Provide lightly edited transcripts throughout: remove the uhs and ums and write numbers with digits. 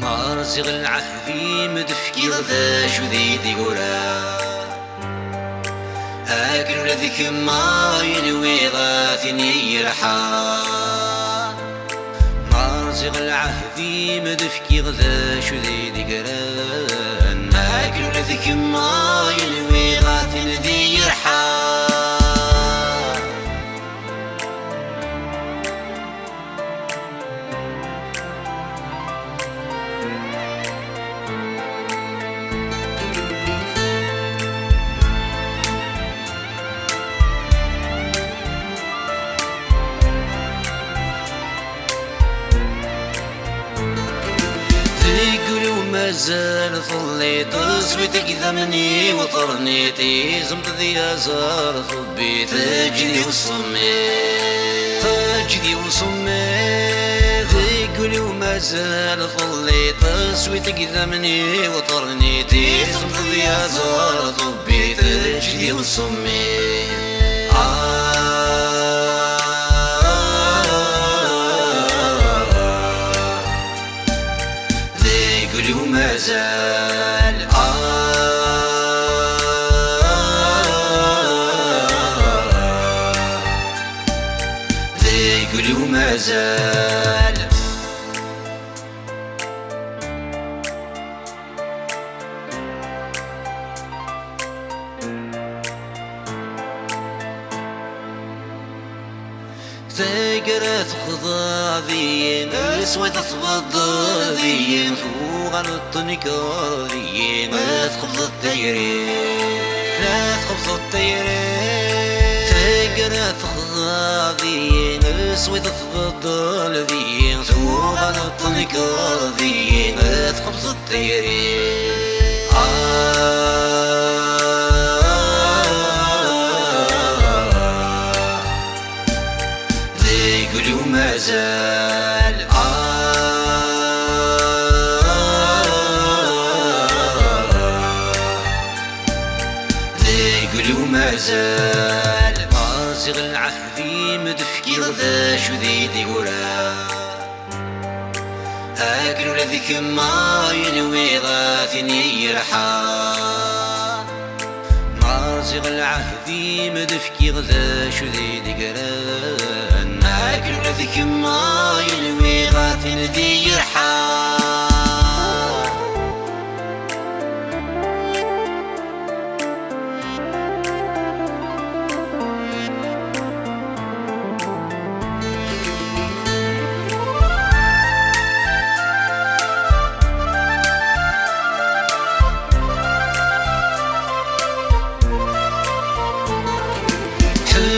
مارزغ العهدي مدفكي غدا شو ذي قرا أكل ذيك ما ينوي غاثني يرحى مارزغ العهدي مدفكي غدا شو ذي قرا أكل ذيك ما ينوي غاثني يرحى مازال ظلي تصويتك ذمني وطرنيتي زمت ذي أزار ثبي تجدي وصمي تجدي وصمي ذيقولي ومازال ظلي تصويتك ذمني وطرنيتي زمت ذي أزار ثبي تجدي وصمي ومازال ذيقولي ومازال تقرا تخضع ذي اسود تفضل ذي فوق على الطنكار ذي ما تخبض الطيرين لا تخبض الطيرين تقرا تخضع ذي اسود تفضل ذي فوق على الطنكار ذي ما تخبض الطيرين ذيقولي ومازال ذيقولي ومازال مازغ العهدي مدفكي غدا شو ذي قرا أكل ذيك ما ينوي غاثني يرحى مازغ العهدي مدفكي غدا شو ذي قرا أكل ذيك ما ينوي غاثن ذي يرحى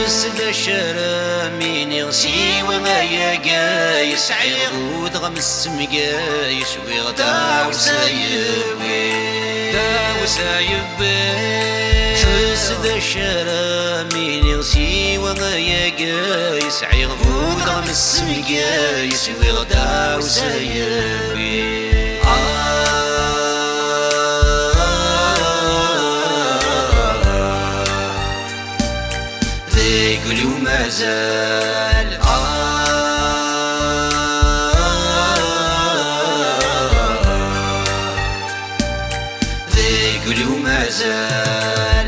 حسد شرى مين يغسي وما يقايس عيغود غمس مقايس ويغدا وسايبي دا وسايبي حسد شرى مين يغسي وما يقايس عيغود غمس مقايس ويغدا وسايبي ذيقولي ومازال ذيقولي ومازال